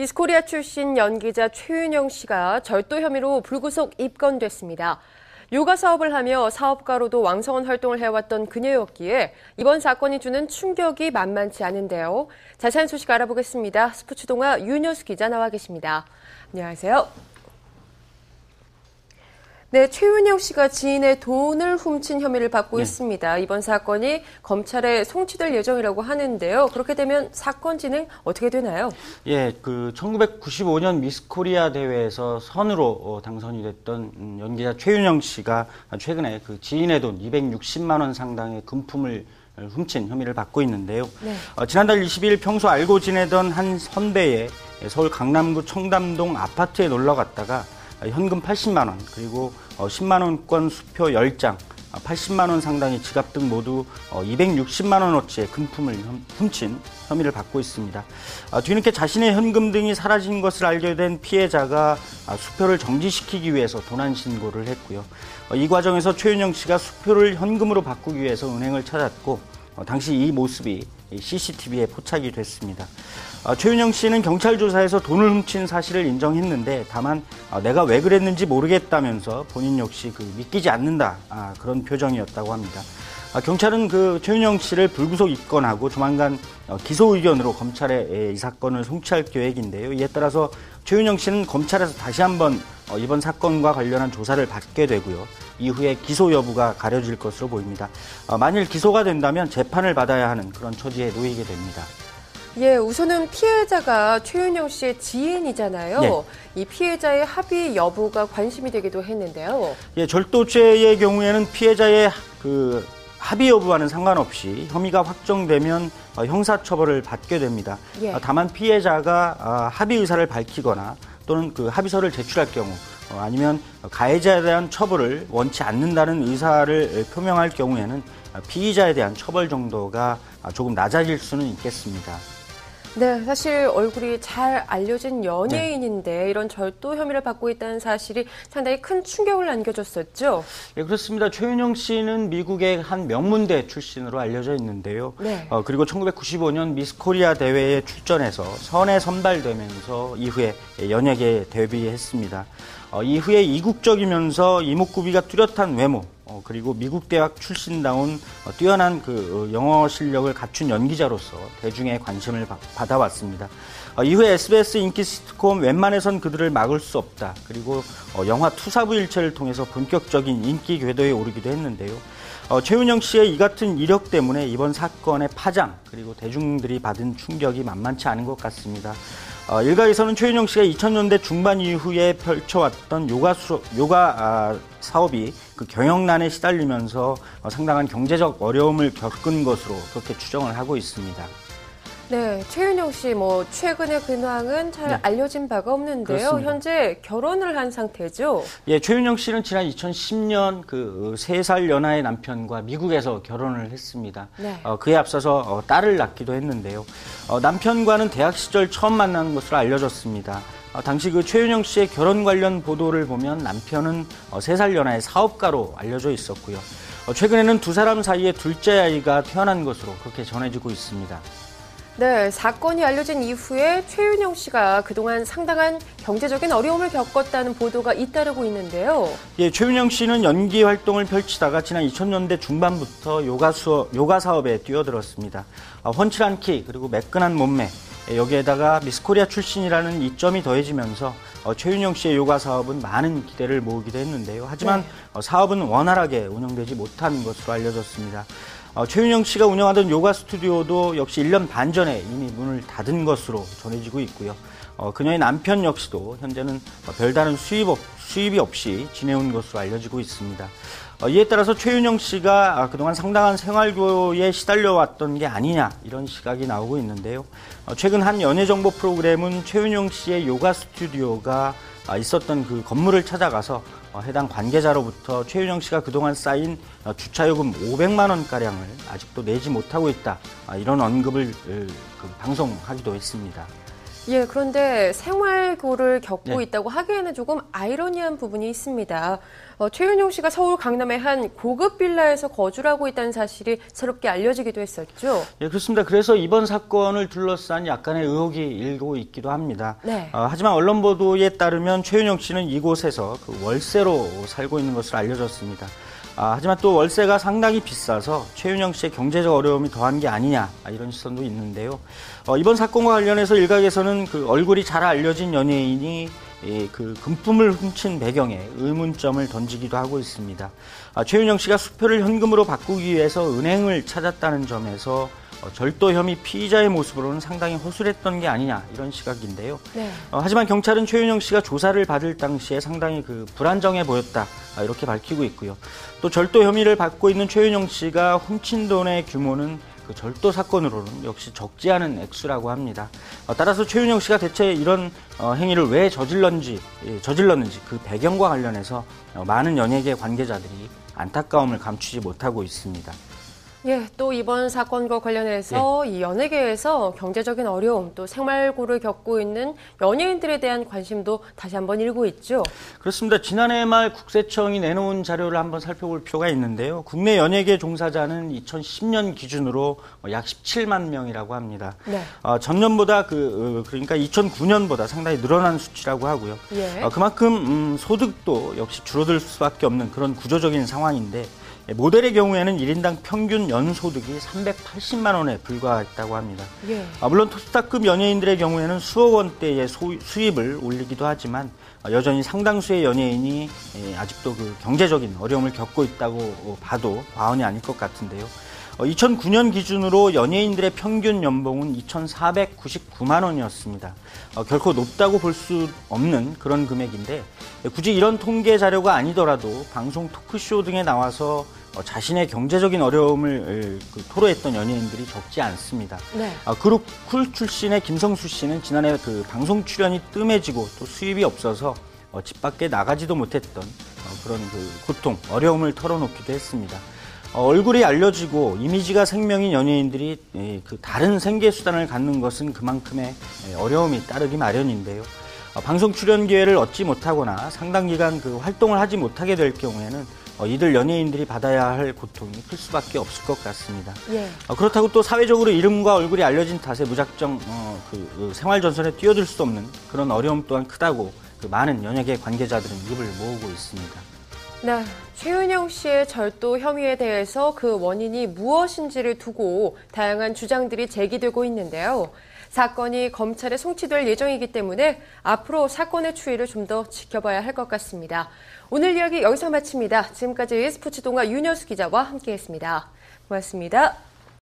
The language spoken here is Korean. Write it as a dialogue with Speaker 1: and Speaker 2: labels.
Speaker 1: 미스코리아 출신 연기자 최윤영 씨가 절도 혐의로 불구속 입건됐습니다. 요가 사업을 하며 사업가로도 왕성한 활동을 해왔던 그녀였기에 이번 사건이 주는 충격이 만만치 않은데요. 자세한 소식 알아보겠습니다. 스포츠 동아 윤여수 기자 나와 계십니다. 안녕하세요. 네, 최윤영 씨가 지인의 돈을 훔친 혐의를 받고 있습니다. 이번 사건이 검찰에 송치될 예정이라고 하는데요. 그렇게 되면 사건 진행 어떻게 되나요?
Speaker 2: 예, 1995년 미스코리아 대회에서 선으로 당선이 됐던 연기자 최윤영 씨가 최근에 그 지인의 돈 260만 원 상당의 금품을 훔친 혐의를 받고 있는데요. 네. 지난달 20일 평소 알고 지내던 한 선배의 서울 강남구 청담동 아파트에 놀러 갔다가 현금 80만 원, 그리고 10만 원권 수표 10장, 80만 원 상당의 지갑 등 모두 260만 원어치의 금품을 훔친 혐의를 받고 있습니다. 뒤늦게 자신의 현금 등이 사라진 것을 알게 된 피해자가 수표를 정지시키기 위해서 도난 신고를 했고요. 이 과정에서 최윤영 씨가 수표를 현금으로 바꾸기 위해서 은행을 찾았고 당시 이 모습이 CCTV에 포착이 됐습니다. 최윤영 씨는 경찰 조사에서 돈을 훔친 사실을 인정했는데 다만 내가 왜 그랬는지 모르겠다면서 본인 역시 믿기지 않는다 그런 표정이었다고 합니다. 경찰은 최윤영 씨를 불구속 입건하고 조만간 기소 의견으로 검찰에 이 사건을 송치할 계획인데요. 이에 따라서 최윤영 씨는 검찰에서 다시 한번 이번 사건과 관련한 조사를 받게 되고요. 이후에 기소 여부가 가려질 것으로 보입니다. 만일 기소가 된다면 재판을 받아야 하는 그런 처지에 놓이게 됩니다.
Speaker 1: 예, 우선은 피해자가 최윤영 씨의 지인이잖아요. 네. 이 피해자의 합의 여부가 관심이 되기도 했는데요.
Speaker 2: 예, 절도죄의 경우에는 피해자의 합의 여부와는 상관없이 혐의가 확정되면 형사처벌을 받게 됩니다. 예. 다만 피해자가 합의 의사를 밝히거나 또는 합의서를 제출할 경우 아니면 가해자에 대한 처벌을 원치 않는다는 의사를 표명할 경우에는 피의자에 대한 처벌 정도가 조금 낮아질 수는 있겠습니다.
Speaker 1: 네, 사실 얼굴이 잘 알려진 연예인인데 이런 절도 혐의를 받고 있다는 사실이 상당히 큰 충격을 안겨줬었죠.
Speaker 2: 예, 그렇습니다. 최윤영 씨는 미국의 한 명문대 출신으로 알려져 있는데요. 네. 그리고 1995년 미스코리아 대회에 출전해서 선에 선발되면서 이후에 연예계에 데뷔했습니다. 이후에 이국적이면서 이목구비가 뚜렷한 외모, 그리고 미국 대학 출신다운 뛰어난 영어 실력을 갖춘 연기자로서 대중의 관심을 받아왔습니다. 이후에 SBS 인기 시트콤 웬만해선 그들을 막을 수 없다. 그리고 영화 투사부일체를 통해서 본격적인 인기 궤도에 오르기도 했는데요. 최윤영 씨의 이 같은 이력 때문에 이번 사건의 파장 그리고 대중들이 받은 충격이 만만치 않은 것 같습니다. 일각에서는 최윤영 씨가 2000년대 중반 이후에 펼쳐왔던 요가 사업이 경영난에 시달리면서 상당한 경제적 어려움을 겪은 것으로 그렇게 추정을 하고 있습니다.
Speaker 1: 네, 최윤영 씨 최근의 근황은 잘 알려진 바가 없는데요. 그렇습니다. 현재 결혼을 한 상태죠? 예,
Speaker 2: 최윤영 씨는 지난 2010년 3살 연하의 남편과 미국에서 결혼을 했습니다. 네. 그에 앞서서 딸을 낳기도 했는데요. 남편과는 대학 시절 처음 만난 것으로 알려졌습니다. 당시 최윤영 씨의 결혼 관련 보도를 보면 남편은 3살 연하의 사업가로 알려져 있었고요. 최근에는 두 사람 사이에 둘째 아이가 태어난 것으로 그렇게 전해지고 있습니다.
Speaker 1: 네, 사건이 알려진 이후에 최윤영 씨가 그동안 상당한 경제적인 어려움을 겪었다는 보도가 잇따르고 있는데요.
Speaker 2: 예, 최윤영 씨는 연기 활동을 펼치다가 지난 2000년대 중반부터 요가 사업에 뛰어들었습니다. 훤칠한 키, 그리고 매끈한 몸매, 여기에다가 미스코리아 출신이라는 이점이 더해지면서 최윤영 씨의 요가 사업은 많은 기대를 모으기도 했는데요. 하지만 사업은 원활하게 운영되지 못한 것으로 알려졌습니다. 최윤영 씨가 운영하던 요가 스튜디오도 역시 1년 반 전에 이미 문을 닫은 것으로 전해지고 있고요. 그녀의 남편 역시도 현재는 별다른 수입이 없이 지내온 것으로 알려지고 있습니다. 이에 따라서 최윤영 씨가 그동안 상당한 생활고에 시달려왔던 게 아니냐 이런 시각이 나오고 있는데요. 최근 한 연예정보 프로그램은 최윤영 씨의 요가 스튜디오가 있었던 건물을 찾아가서 해당 관계자로부터 최윤영 씨가 그동안 쌓인 주차요금 500만 원가량을 아직도 내지 못하고 있다. 이런 언급을 방송하기도 했습니다.
Speaker 1: 예, 그런데 생활고를 겪고
Speaker 2: 네.
Speaker 1: 있다고 하기에는 조금 아이러니한 부분이 있습니다. 최윤용 씨가 서울 강남의 한 고급 빌라에서 거주를 하고 있다는 사실이 새롭게 알려지기도 했었죠.
Speaker 2: 예, 그렇습니다. 그래서 이번 사건을 둘러싼 약간의 의혹이 일고 있기도 합니다.
Speaker 1: 네.
Speaker 2: 하지만 언론 보도에 따르면 최윤용 씨는 이곳에서 그 월세로 살고 있는 것으로 알려졌습니다. 하지만 또 월세가 상당히 비싸서 최윤영 씨의 경제적 어려움이 더한 게 아니냐 이런 시선도 있는데요. 이번 사건과 관련해서 일각에서는 그 얼굴이 잘 알려진 연예인이 그 금품을 훔친 배경에 의문점을 던지기도 하고 있습니다. 최윤영 씨가 수표를 현금으로 바꾸기 위해서 은행을 찾았다는 점에서 절도 혐의 피의자의 모습으로는 상당히 허술했던 게 아니냐 이런 시각인데요.
Speaker 1: 네.
Speaker 2: 하지만 경찰은 최윤영 씨가 조사를 받을 당시에 상당히 그 불안정해 보였다 이렇게 밝히고 있고요. 또 절도 혐의를 받고 있는 최윤영 씨가 훔친 돈의 규모는 그 절도 사건으로는 역시 적지 않은 액수라고 합니다. 따라서 최윤영 씨가 대체 이런 행위를 왜 저질렀는지 그 배경과 관련해서 많은 연예계 관계자들이 안타까움을 감추지 못하고 있습니다.
Speaker 1: 예, 또 이번 사건과 관련해서 이 연예계에서 경제적인 어려움, 또 생활고를 겪고 있는 연예인들에 대한 관심도 다시 한번 일고 있죠.
Speaker 2: 그렇습니다. 지난해 말 국세청이 내놓은 자료를 한번 살펴볼 필요가 있는데요. 국내 연예계 종사자는 2010년 기준으로 약 17만 명이라고 합니다.
Speaker 1: 네.
Speaker 2: 전년보다 그러니까 2009년보다 상당히 늘어난 수치라고 하고요.
Speaker 1: 예.
Speaker 2: 그만큼 소득도 역시 줄어들 수밖에 없는 그런 구조적인 상황인데 모델의 경우에는 1인당 평균 연소득이 380만 원에 불과했다고 합니다.
Speaker 1: 예.
Speaker 2: 물론 토스타급 연예인들의 경우에는 수억 원대의 수입을 올리기도 하지만 여전히 상당수의 연예인이 아직도 그 경제적인 어려움을 겪고 있다고 봐도 과언이 아닐 것 같은데요. 2009년 기준으로 연예인들의 평균 연봉은 2,499만 원이었습니다. 결코 높다고 볼 수 없는 그런 금액인데 굳이 이런 통계 자료가 아니더라도 방송 토크쇼 등에 나와서 자신의 경제적인 어려움을 토로했던 연예인들이 적지 않습니다.
Speaker 1: 네.
Speaker 2: 그룹 쿨 출신의 김성수 씨는 지난해 그 방송 출연이 뜸해지고 또 수입이 없어서 집 밖에 나가지도 못했던 그런 그 고통, 어려움을 털어놓기도 했습니다. 얼굴이 알려지고 이미지가 생명인 연예인들이 그 다른 생계 수단을 갖는 것은 그만큼의 어려움이 따르기 마련인데요. 방송 출연 기회를 얻지 못하거나 상당 기간 그 활동을 하지 못하게 될 경우에는 이들 연예인들이 받아야 할 고통이 클 수밖에 없을 것 같습니다.
Speaker 1: 예.
Speaker 2: 그렇다고 또 사회적으로 이름과 얼굴이 알려진 탓에 무작정 생활 전선에 뛰어들 수 없는 그런 어려움 또한 크다고 그 많은 연예계 관계자들은 입을 모으고 있습니다.
Speaker 1: 네, 최윤영 씨의 절도 혐의에 대해서 그 원인이 무엇인지를 두고 다양한 주장들이 제기되고 있는데요. 사건이 검찰에 송치될 예정이기 때문에 앞으로 사건의 추이를 좀 더 지켜봐야 할 것 같습니다. 오늘 이야기 여기서 마칩니다. 지금까지 스포츠동아 윤여수 기자와 함께했습니다. 고맙습니다.